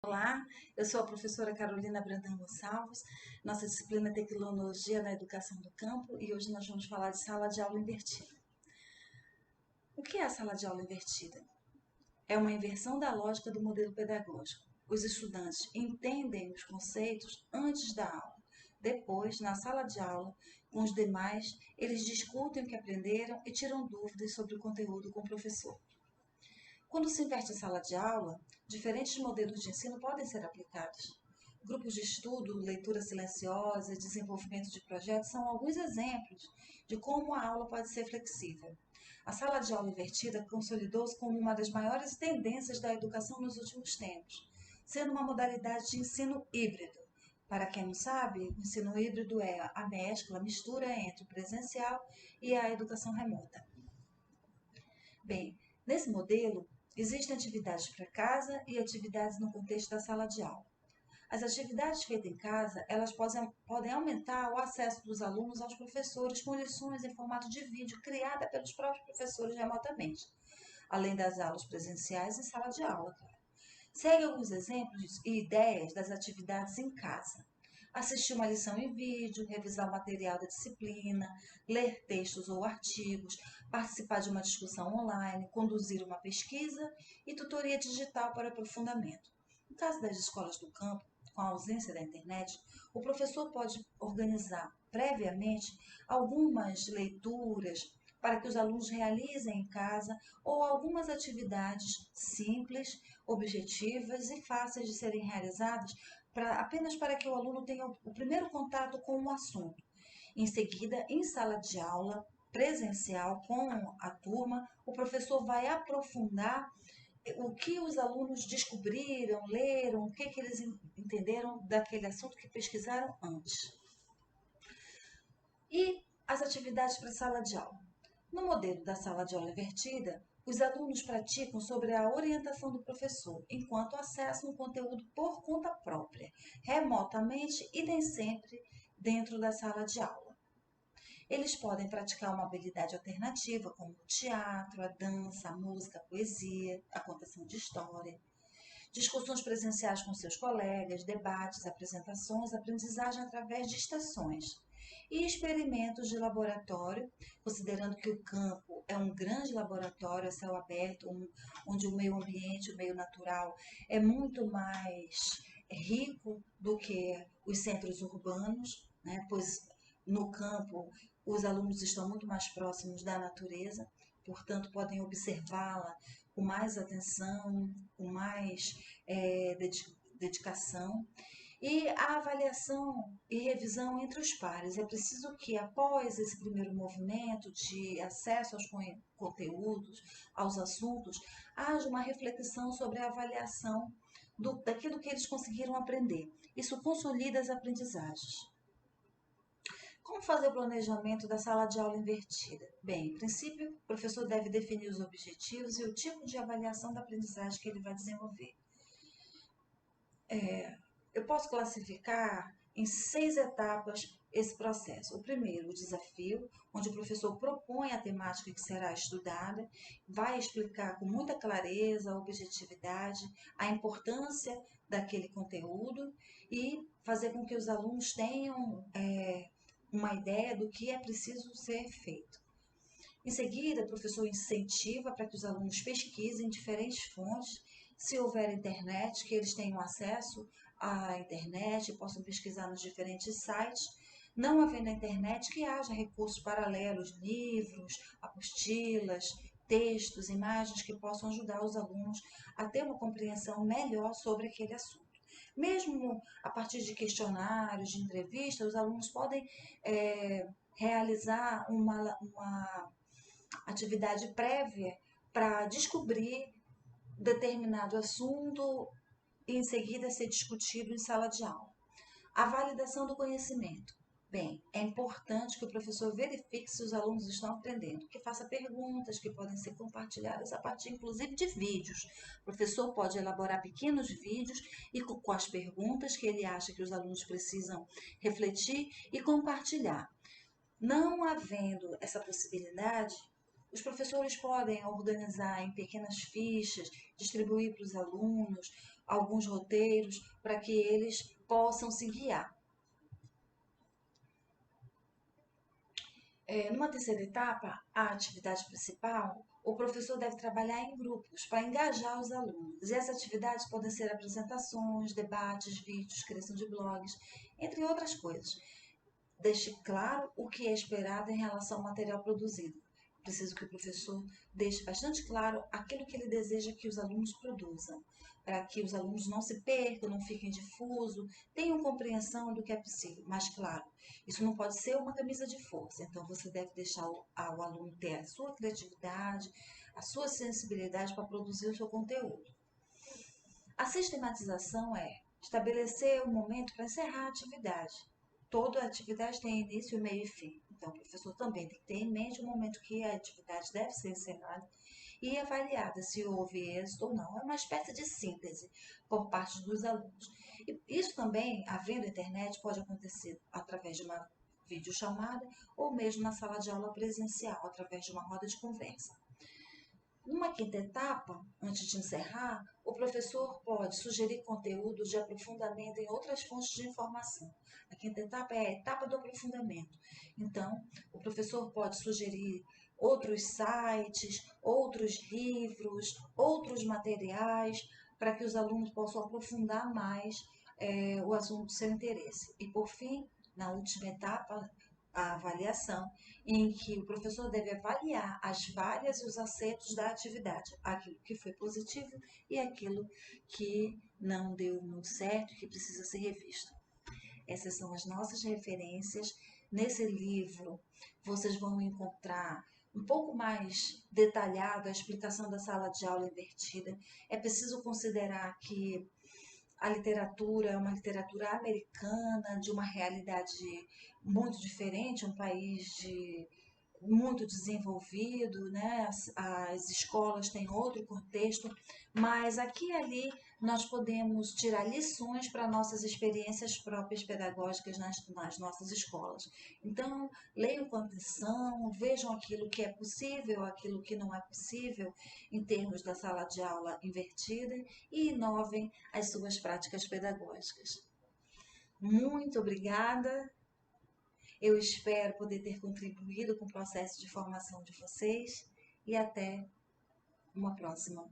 Olá, eu sou a professora Carolina Brandão Gonçalves, nossa disciplina é Tecnologia na Educação do Campo e hoje nós vamos falar de sala de aula invertida. O que é a sala de aula invertida? É uma inversão da lógica do modelo pedagógico. Os estudantes entendem os conceitos antes da aula. Depois, na sala de aula, com os demais, eles discutem o que aprenderam e tiram dúvidas sobre o conteúdo com o professor. Quando se inverte a sala de aula, diferentes modelos de ensino podem ser aplicados. Grupos de estudo, leitura silenciosa e desenvolvimento de projetos são alguns exemplos de como a aula pode ser flexível. A sala de aula invertida consolidou-se como uma das maiores tendências da educação nos últimos tempos, sendo uma modalidade de ensino híbrido. Para quem não sabe, o ensino híbrido é a mescla, a mistura entre o presencial e a educação remota. Bem, nesse modelo, existem atividades para casa e atividades no contexto da sala de aula. As atividades feitas em casa, elas podem aumentar o acesso dos alunos aos professores com lições em formato de vídeo criada pelos próprios professores remotamente, além das aulas presenciais em sala de aula, claro. Segue alguns exemplos e ideias das atividades em casa. Assistir uma lição em vídeo, revisar o material da disciplina, ler textos ou artigos, participar de uma discussão online, conduzir uma pesquisa e tutoria digital para aprofundamento. No caso das escolas do campo, com a ausência da internet, o professor pode organizar previamente algumas leituras para que os alunos realizem em casa ou algumas atividades simples, objetivas e fáceis de serem realizadas apenas para que o aluno tenha o primeiro contato com o assunto. Em seguida, em sala de aula presencial com a turma, o professor vai aprofundar o que os alunos descobriram, leram, o que eles entenderam daquele assunto que pesquisaram antes. E as atividades para a sala de aula. No modelo da sala de aula invertida, os alunos praticam sobre a orientação do professor, enquanto acessam o conteúdo por conta própria, remotamente e nem sempre dentro da sala de aula. Eles podem praticar uma habilidade alternativa, como o teatro, a dança, a música, a poesia, a contação de história. Discussões presenciais com seus colegas, debates, apresentações, aprendizagem através de estações. E experimentos de laboratório, considerando que o campo é um grande laboratório a céu aberto, onde o meio ambiente, o meio natural, é muito mais rico do que os centros urbanos, né? Pois no campo os alunos estão muito mais próximos da natureza, portanto podem observá-la com mais atenção, com mais dedicação. E a avaliação e revisão entre os pares. É preciso que, após esse primeiro movimento de acesso aos conteúdos, aos assuntos, haja uma reflexão sobre a avaliação daquilo que eles conseguiram aprender. Isso consolida as aprendizagens. Como fazer o planejamento da sala de aula invertida? Bem, em princípio, o professor deve definir os objetivos e o tipo de avaliação da aprendizagem que ele vai desenvolver. Eu posso classificar em 6 etapas esse processo. O primeiro, o desafio, onde o professor propõe a temática que será estudada, vai explicar com muita clareza, objetividade, a importância daquele conteúdo e fazer com que os alunos tenham uma ideia do que é preciso ser feito. Em seguida, o professor incentiva para que os alunos pesquisem diferentes fontes, se houver internet, que eles tenham acesso à internet, possam pesquisar nos diferentes sites. Não havendo internet, que haja recursos paralelos, livros, apostilas, textos, imagens que possam ajudar os alunos a ter uma compreensão melhor sobre aquele assunto. Mesmo a partir de questionários, de entrevistas, os alunos podem realizar uma atividade prévia para descobrir determinado assunto e em seguida ser discutido em sala de aula. A validação do conhecimento. Bem, é importante que o professor verifique se os alunos estão aprendendo, que faça perguntas que podem ser compartilhadas a partir, inclusive, de vídeos. O professor pode elaborar pequenos vídeos e com as perguntas que ele acha que os alunos precisam refletir e compartilhar. Não havendo essa possibilidade, os professores podem organizar em pequenas fichas, distribuir para os alunos, alguns roteiros para que eles possam se guiar. Numa terceira etapa, a atividade principal, o professor deve trabalhar em grupos para engajar os alunos. E essas atividades podem ser apresentações, debates, vídeos, criação de blogs, entre outras coisas. Deixe claro o que é esperado em relação ao material produzido. Preciso que o professor deixe bastante claro aquilo que ele deseja que os alunos produzam, para que os alunos não se percam, não fiquem difusos, tenham compreensão do que é possível. Mas, claro, isso não pode ser uma camisa de força, então você deve deixar o aluno ter a sua criatividade, a sua sensibilidade para produzir o seu conteúdo. A sistematização é estabelecer um momento para encerrar a atividade. Toda atividade tem início, meio e fim. Então, o professor também tem que ter em mente o momento que a atividade deve ser encerrada e avaliada se houve êxito ou não. É uma espécie de síntese por parte dos alunos. E isso também, havendo internet, pode acontecer através de uma videochamada ou mesmo na sala de aula presencial, através de uma roda de conversa. Numa quinta etapa, antes de encerrar, o professor pode sugerir conteúdos de aprofundamento em outras fontes de informação. A quinta etapa é a etapa do aprofundamento. Então, o professor pode sugerir outros sites, outros livros, outros materiais, para que os alunos possam aprofundar mais o assunto do seu interesse. E, por fim, na última etapa, a avaliação, em que o professor deve avaliar as falhas e os acertos da atividade, aquilo que foi positivo e aquilo que não deu muito certo e que precisa ser revisto. Essas são as nossas referências. Nesse livro, vocês vão encontrar um pouco mais detalhado a explicação da sala de aula invertida. É preciso considerar que a literatura é uma literatura americana, de uma realidade muito diferente, um país muito desenvolvido, né? As escolas têm outro contexto, mas aqui e ali nós podemos tirar lições para nossas experiências próprias pedagógicas nas nossas escolas. Então, leiam com atenção, vejam aquilo que é possível, aquilo que não é possível em termos da sala de aula invertida e inovem as suas práticas pedagógicas. Muito obrigada. Eu espero poder ter contribuído com o processo de formação de vocês e até uma próxima